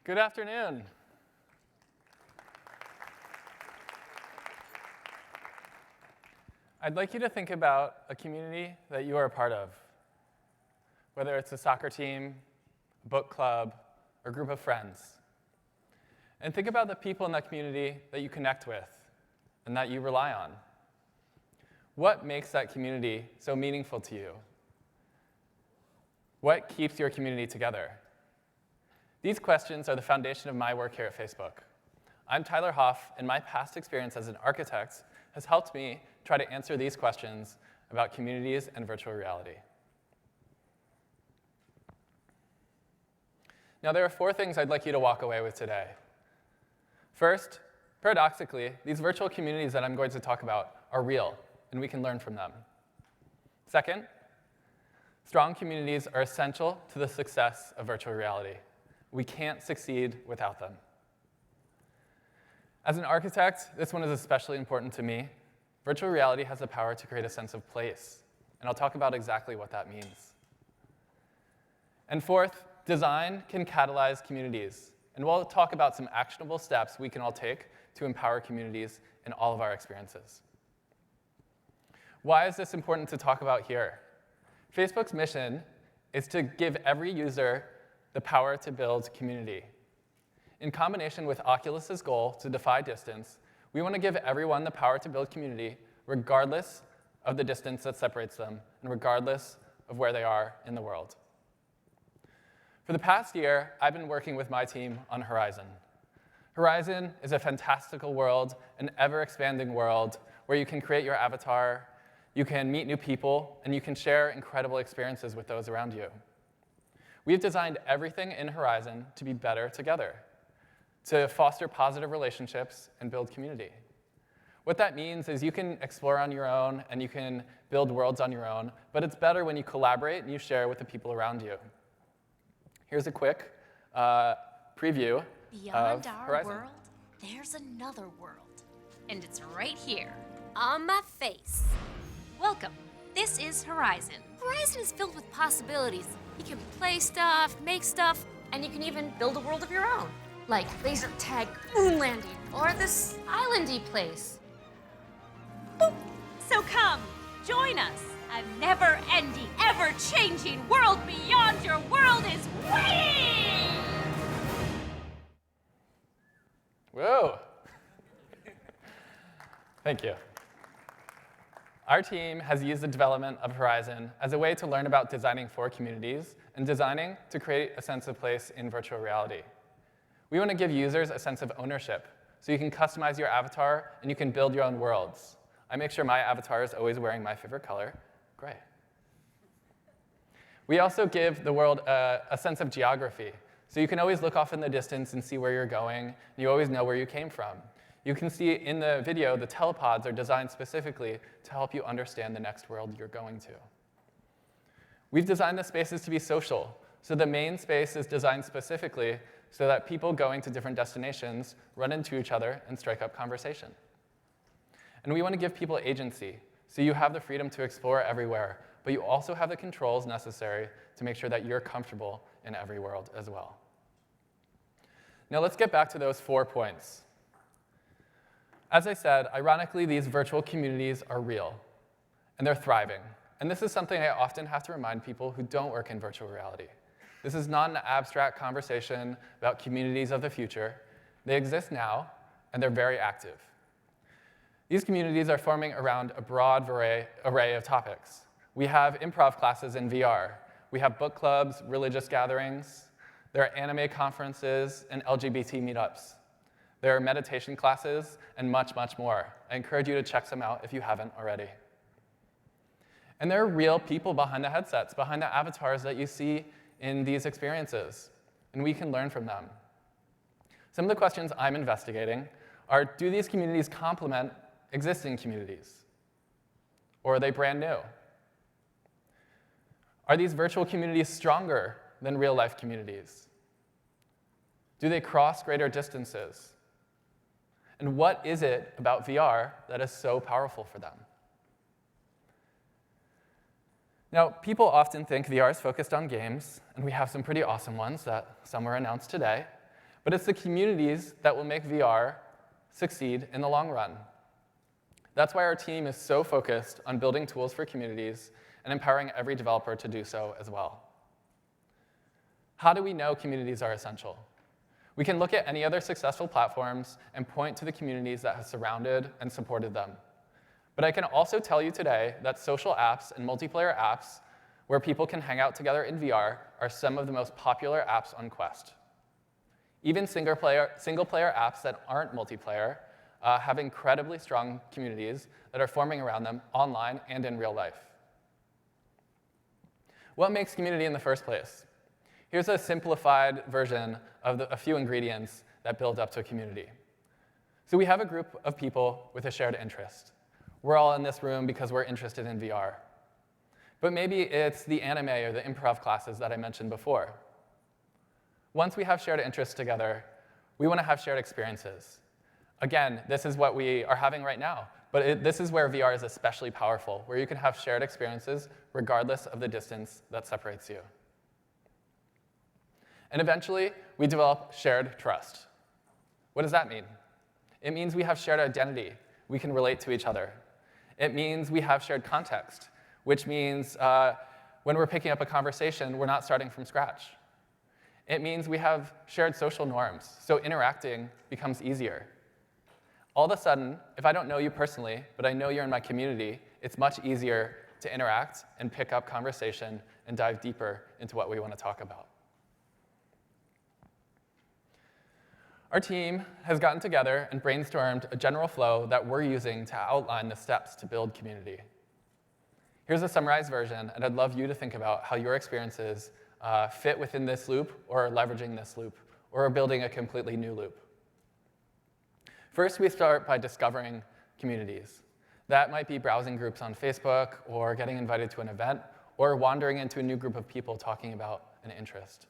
Good afternoon. I'd like you to think about a community that you are a part of, whether it's a soccer team, a book club, or a group of friends. And think about the people in that community that you connect with and that you rely on. What makes that community so meaningful to you? What keeps your community together? These questions are the foundation of my work here at Facebook. I'm Tyler Hoff, and my past experience as an architect has helped me try to answer these questions about communities and virtual reality. Now, there are 4 things I'd like you to walk away with today. First, paradoxically, these virtual communities that I'm going to talk about are real, and we can learn from them. Second, strong communities are essential to the success of virtual reality. We can't succeed without them. As an architect, this one is especially important to me. Virtual reality has the power to create a sense of place, and I'll talk about exactly what that means. And fourth, design can catalyze communities, and we'll talk about some actionable steps we can all take to empower communities in all of our experiences. Why is this important to talk about here? Facebook's mission is to give every user the power to build community. In combination with Oculus's goal to defy distance, we want to give everyone the power to build community regardless of the distance that separates them and regardless of where they are in the world. For the past year, I've been working with my team on Horizon. Horizon is a fantastical world, an ever-expanding world where you can create your avatar, you can meet new people, and you can share incredible experiences with those around you. We've designed everything in Horizon to be better together, to foster positive relationships and build community. What that means is you can explore on your own and you can build worlds on your own, but it's better when you collaborate and you share with the people around you. Here's a quick preview Beyond of our Horizon. world, there's another world. And it's right here, on my face. Welcome. This is Horizon. Horizon is filled with possibilities. You can play stuff, make stuff, and you can even build a world of your own. Like laser tag moon landing, or this islandy place. Boop. So come, join us. A never-ending, ever-changing world beyond your world is waiting! Whoa. Thank you. Our team has used the development of Horizon as a way to learn about designing for communities and designing to create a sense of place in virtual reality. We want to give users a sense of ownership, so you can customize your avatar and you can build your own worlds. I make sure my avatar is always wearing my favorite color, gray. We also give the world a sense of geography, so you can always look off in the distance and see where you're going, and you always know where you came from. You can see in the video, the telepods are designed specifically to help you understand the next world you're going to. We've designed the spaces to be social, so the main space is designed specifically so that people going to different destinations run into each other and strike up conversation. And we want to give people agency, so you have the freedom to explore everywhere, but you also have the controls necessary to make sure that you're comfortable in every world as well. Now let's get back to those 4 points. As I said, ironically, these virtual communities are real, and they're thriving. And this is something I often have to remind people who don't work in virtual reality. This is not an abstract conversation about communities of the future. They exist now, and they're very active. These communities are forming around a broad array of topics. We have improv classes in VR. We have book clubs, religious gatherings. There are anime conferences and LGBT meetups. There are meditation classes and much, much more. I encourage you to check some out if you haven't already. And there are real people behind the headsets, behind the avatars that you see in these experiences, and we can learn from them. Some of the questions I'm investigating are, do these communities complement existing communities? Or are they brand new? Are these virtual communities stronger than real-life communities? Do they cross greater distances? And what is it about VR that is so powerful for them? Now, people often think VR is focused on games, and we have some pretty awesome ones that some were announced today. But it's the communities that will make VR succeed in the long run. That's why our team is so focused on building tools for communities and empowering every developer to do so as well. How do we know communities are essential? We can look at any other successful platforms and point to the communities that have surrounded and supported them. But I can also tell you today that social apps and multiplayer apps where people can hang out together in VR are some of the most popular apps on Quest. Even single-player apps that aren't multiplayer have incredibly strong communities that are forming around them online and in real life. What makes community in the first place? Here's a simplified version of a few ingredients that build up to a community. So we have a group of people with a shared interest. We're all in this room because we're interested in VR. But maybe it's the anime or the improv classes that I mentioned before. Once we have shared interests together, we want to have shared experiences. Again, this is what we are having right now, but this is where VR is especially powerful, where you can have shared experiences regardless of the distance that separates you. And eventually, we develop shared trust. What does that mean? It means we have shared identity. We can relate to each other. It means we have shared context, which means when we're picking up a conversation, we're not starting from scratch. It means we have shared social norms, so interacting becomes easier. All of a sudden, if I don't know you personally, but I know you're in my community, it's much easier to interact and pick up conversation and dive deeper into what we want to talk about. Our team has gotten together and brainstormed a general flow that we're using to outline the steps to build community. Here's a summarized version, and I'd love you to think about how your experiences fit within this loop, or leveraging this loop, or building a completely new loop. First, we start by discovering communities. That might be browsing groups on Facebook, or getting invited to an event, or wandering into a new group of people talking about an interest.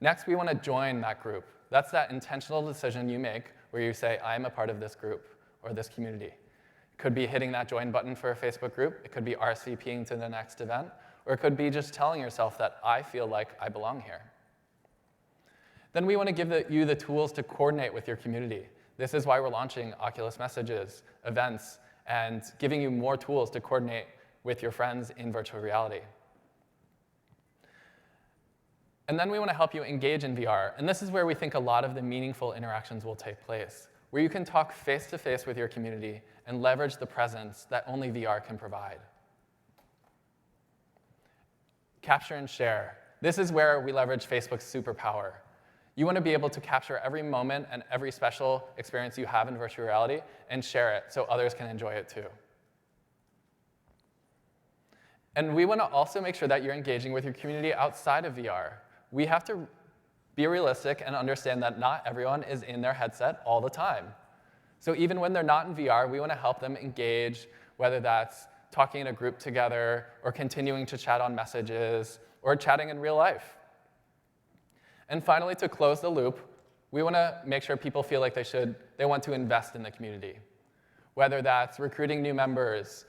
Next, we want to join that group. That's that intentional decision you make where you say, I'm a part of this group or this community. It could be hitting that join button for a Facebook group. It could be RSVPing to the next event. Or it could be just telling yourself that I feel like I belong here. Then we want to give you the tools to coordinate with your community. This is why we're launching Oculus Messages, events, and giving you more tools to coordinate with your friends in virtual reality. And then we want to help you engage in VR. And this is where we think a lot of the meaningful interactions will take place, where you can talk face-to-face with your community and leverage the presence that only VR can provide. Capture and share. This is where we leverage Facebook's superpower. You want to be able to capture every moment and every special experience you have in virtual reality and share it so others can enjoy it too. And we want to also make sure that you're engaging with your community outside of VR. We have to be realistic and understand that not everyone is in their headset all the time. So even when they're not in VR, we want to help them engage, whether that's talking in a group together, or continuing to chat on messages, or chatting in real life. And finally, to close the loop, we want to make sure people feel like they want to invest in the community, whether that's recruiting new members,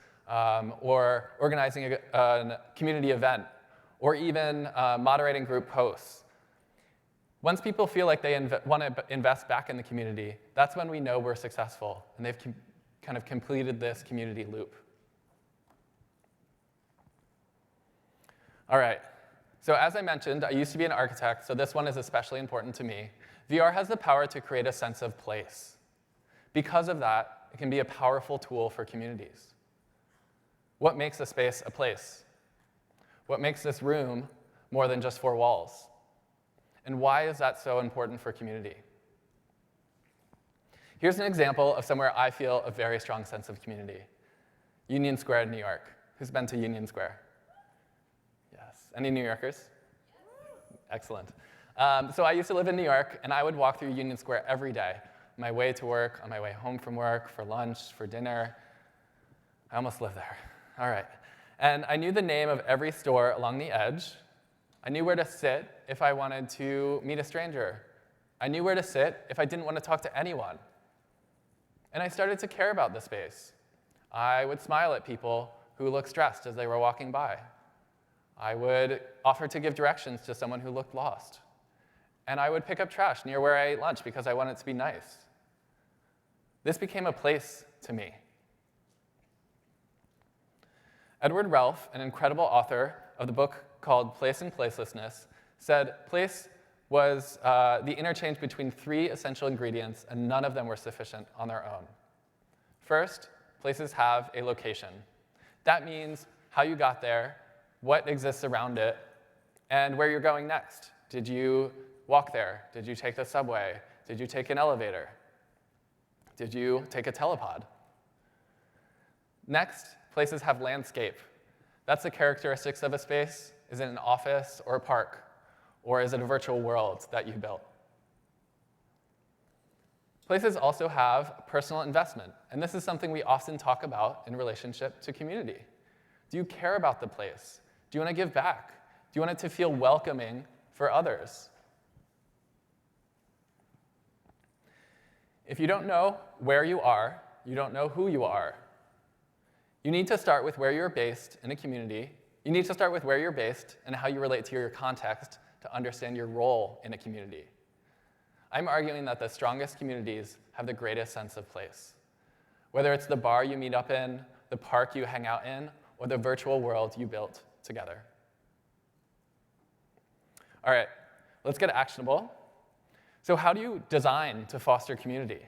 or organizing a community event, or even moderating group posts. Once people feel like they want to invest back in the community, that's when we know we're successful, and they've kind of completed this community loop. All right, so as I mentioned, I used to be an architect, so this one is especially important to me. VR has the power to create a sense of place. Because of that, it can be a powerful tool for communities. What makes a space a place? What makes this room more than just four walls? And why is that so important for community? Here's an example of somewhere I feel a very strong sense of community. Union Square in New York. Who's been to Union Square? Yes. Any New Yorkers? Excellent. So I used to live in New York, and I would walk through Union Square every day, on my way to work, on my way home from work, for lunch, for dinner. I almost lived there. All right. And I knew the name of every store along the edge. I knew where to sit if I wanted to meet a stranger. I knew where to sit if I didn't want to talk to anyone. And I started to care about the space. I would smile at people who looked stressed as they were walking by. I would offer to give directions to someone who looked lost. and I would pick up trash near where I ate lunch because I wanted it to be nice. This became a place to me. Edward Ralph, an incredible author of the book called Place and Placelessness, said place was the interchange between three essential ingredients, and none of them were sufficient on their own. First, places have a location. That means how you got there, what exists around it, and where you're going next. Did you walk there? Did you take the subway? Did you take an elevator? Did you take a telepod? Next, places have landscape. That's the characteristics of a space. Is it an office or a park? Or is it a virtual world that you built? Places also have personal investment, and this is something we often talk about in relationship to community. Do you care about the place? Do you want to give back? Do you want it to feel welcoming for others? If you don't know where you are, you don't know who you are. You need to start with where you're based in a community. You need to start with where you're based and how you relate to your context to understand your role in a community. I'm arguing that the strongest communities have the greatest sense of place. Whether it's the bar you meet up in, the park you hang out in, or the virtual world you built together. All right, let's get actionable. So how do you design to foster community?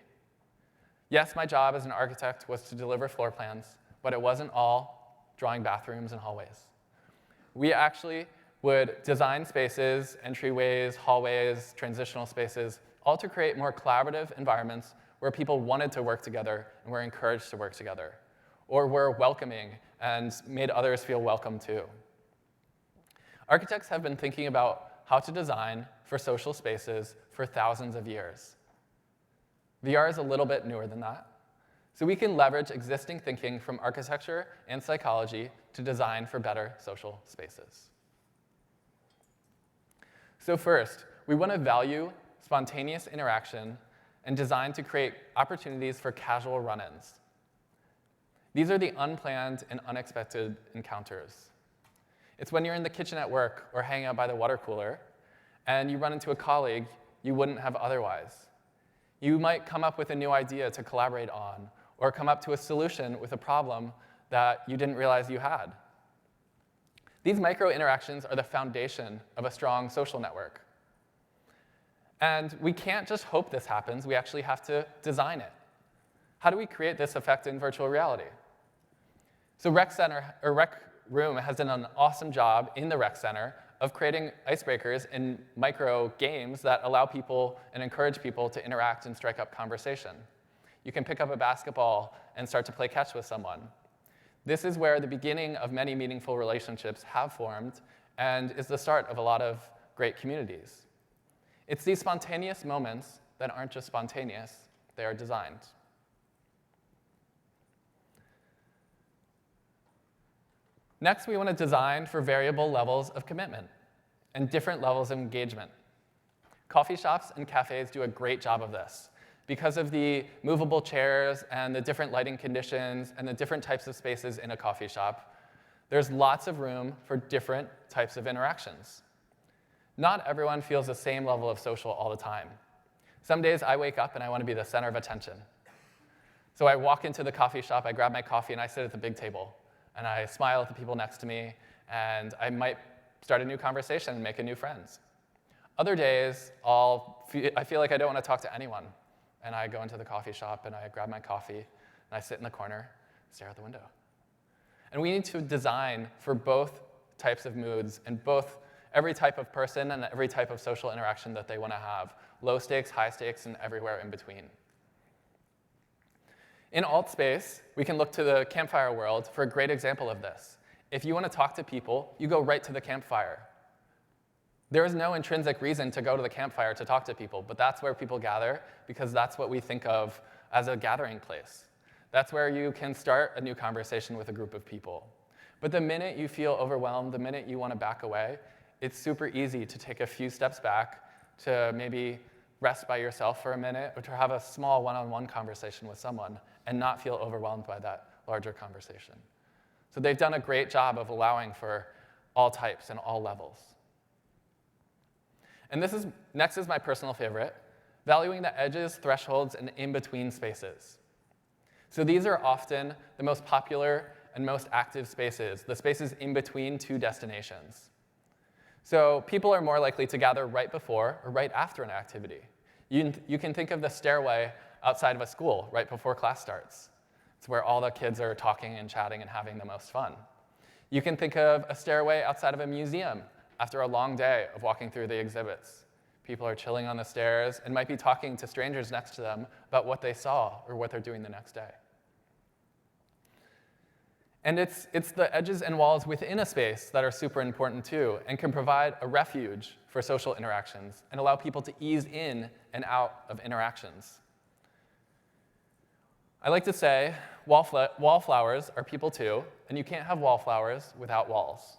Yes, my job as an architect was to deliver floor plans, but it wasn't all drawing bathrooms and hallways. We actually would design spaces, entryways, hallways, transitional spaces, all to create more collaborative environments where people wanted to work together and were encouraged to work together, or were welcoming and made others feel welcome too. Architects have been thinking about how to design for social spaces for thousands of years. VR is a little bit newer than that. So we can leverage existing thinking from architecture and psychology to design for better social spaces. So first, we want to value spontaneous interaction and design to create opportunities for casual run-ins. These are the unplanned and unexpected encounters. It's when you're in the kitchen at work or hanging out by the water cooler, and you run into a colleague you wouldn't have otherwise. You might come up with a new idea to collaborate on, or come up to a solution with a problem that you didn't realize you had. These micro-interactions are the foundation of a strong social network. And we can't just hope this happens, we actually have to design it. How do we create this effect in virtual reality? So Rec Room has done an awesome job in the Rec Center of creating icebreakers in micro games that allow people and encourage people to interact and strike up conversation. You can pick up a basketball and start to play catch with someone. This is where the beginning of many meaningful relationships have formed and is the start of a lot of great communities. It's these spontaneous moments that aren't just spontaneous, they are designed. Next, we want to design for variable levels of commitment and different levels of engagement. Coffee shops and cafes do a great job of this. Because of the movable chairs and the different lighting conditions and the different types of spaces in a coffee shop, there's lots of room for different types of interactions. Not everyone feels the same level of social all the time. Some days I wake up and I want to be the center of attention. So I walk into the coffee shop, I grab my coffee, and I sit at the big table. And I smile at the people next to me, and I might start a new conversation and make new friends. Other days, I feel like I don't want to talk to anyone. And I go into the coffee shop, and I grab my coffee, and I sit in the corner, stare out the window. And we need to design for both types of moods and every type of person and every type of social interaction that they want to have, low stakes, high stakes, and everywhere in between. In alt space, we can look to the campfire world for a great example of this. If you want to talk to people, you go right to the campfire. There is no intrinsic reason to go to the campfire to talk to people, but that's where people gather because that's what we think of as a gathering place. That's where you can start a new conversation with a group of people. But the minute you feel overwhelmed, the minute you want to back away, it's super easy to take a few steps back, to maybe rest by yourself for a minute, or to have a small one-on-one conversation with someone and not feel overwhelmed by that larger conversation. So they've done a great job of allowing for all types and all levels. And next is my personal favorite, valuing the edges, thresholds, and in-between spaces. So these are often the most popular and most active spaces, the spaces in between two destinations. So people are more likely to gather right before or right after an activity. You can think of the stairway outside of a school right before class starts. It's where all the kids are talking and chatting and having the most fun. You can think of a stairway outside of a museum after a long day of walking through the exhibits. People are chilling on the stairs and might be talking to strangers next to them about what they saw or what they're doing the next day. And it's the edges and walls within a space that are super important too, and can provide a refuge for social interactions and allow people to ease in and out of interactions. I like to say wallflowers are people too, and you can't have wallflowers without walls.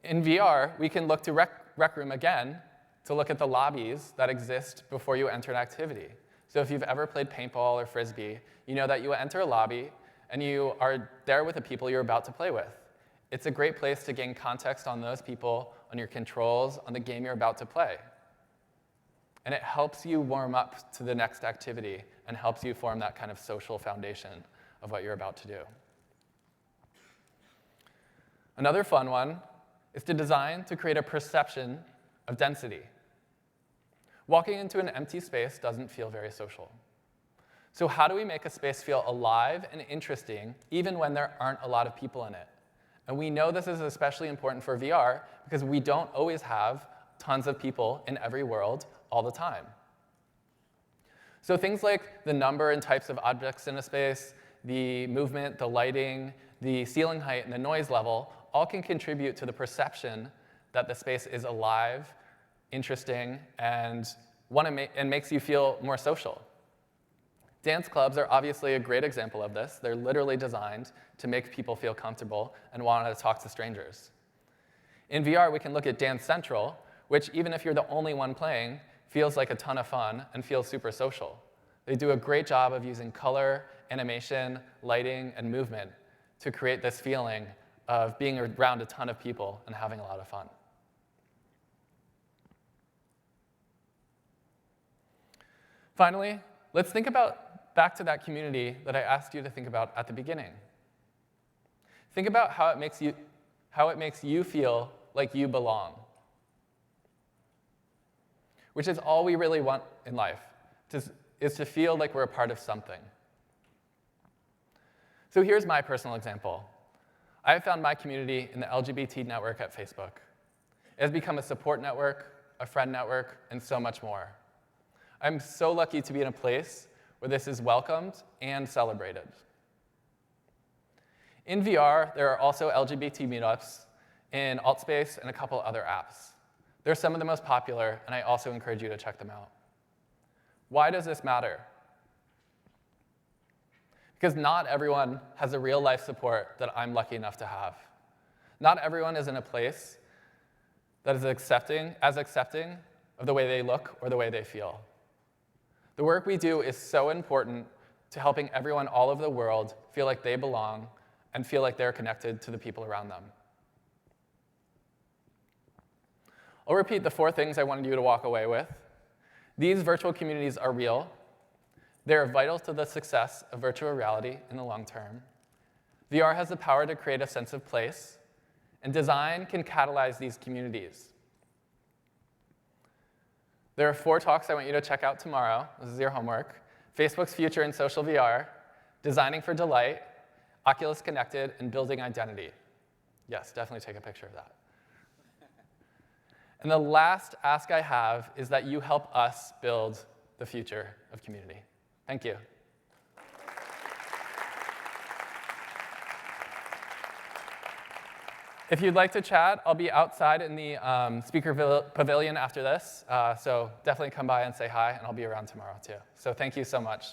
In VR, we can look to Rec Room again to look at the lobbies that exist before you enter an activity. So if you've ever played paintball or frisbee, you know that you enter a lobby and you are there with the people you're about to play with. It's a great place to gain context on those people, on your controls, on the game you're about to play. And it helps you warm up to the next activity and helps you form that kind of social foundation of what you're about to do. Another fun one is to design to create a perception of density. Walking into an empty space doesn't feel very social. So how do we make a space feel alive and interesting even when there aren't a lot of people in it? And we know this is especially important for VR because we don't always have tons of people in every world all the time. So things like the number and types of objects in a space, the movement, the lighting, the ceiling height, and the noise level all can contribute to the perception that the space is alive, interesting, and makes you feel more social. Dance clubs are obviously a great example of this. They're literally designed to make people feel comfortable and want to talk to strangers. In VR, we can look at Dance Central, which even if you're the only one playing, feels like a ton of fun and feels super social. They do a great job of using color, animation, lighting, and movement to create this feeling of being around a ton of people and having a lot of fun. Finally, let's think back to that community that I asked you to think about at the beginning. Think about how it makes you feel like you belong, which is all we really want in life, is to feel like we're a part of something. So here's my personal example. I have found my community in the LGBT network at Facebook. It has become a support network, a friend network, and so much more. I'm so lucky to be in a place where this is welcomed and celebrated. In VR, there are also LGBT meetups in Altspace and a couple other apps. They're some of the most popular, and I also encourage you to check them out. Why does this matter? Because not everyone has the real-life support that I'm lucky enough to have. Not everyone is in a place that is accepting of the way they look or the way they feel. The work we do is so important to helping everyone all over the world feel like they belong and feel like they're connected to the people around them. I'll repeat the 4 things I wanted you to walk away with. These virtual communities are real. They're vital to the success of virtual reality in the long term. VR has the power to create a sense of place, and design can catalyze these communities. There are 4 talks I want you to check out tomorrow. This is your homework. Facebook's future in social VR, designing for delight, Oculus Connected, and building identity. Yes, definitely take a picture of that. And the last ask I have is that you help us build the future of community. Thank you. If you'd like to chat, I'll be outside in the speaker pavilion after this. So definitely come by and say hi, and I'll be around tomorrow too. So thank you so much.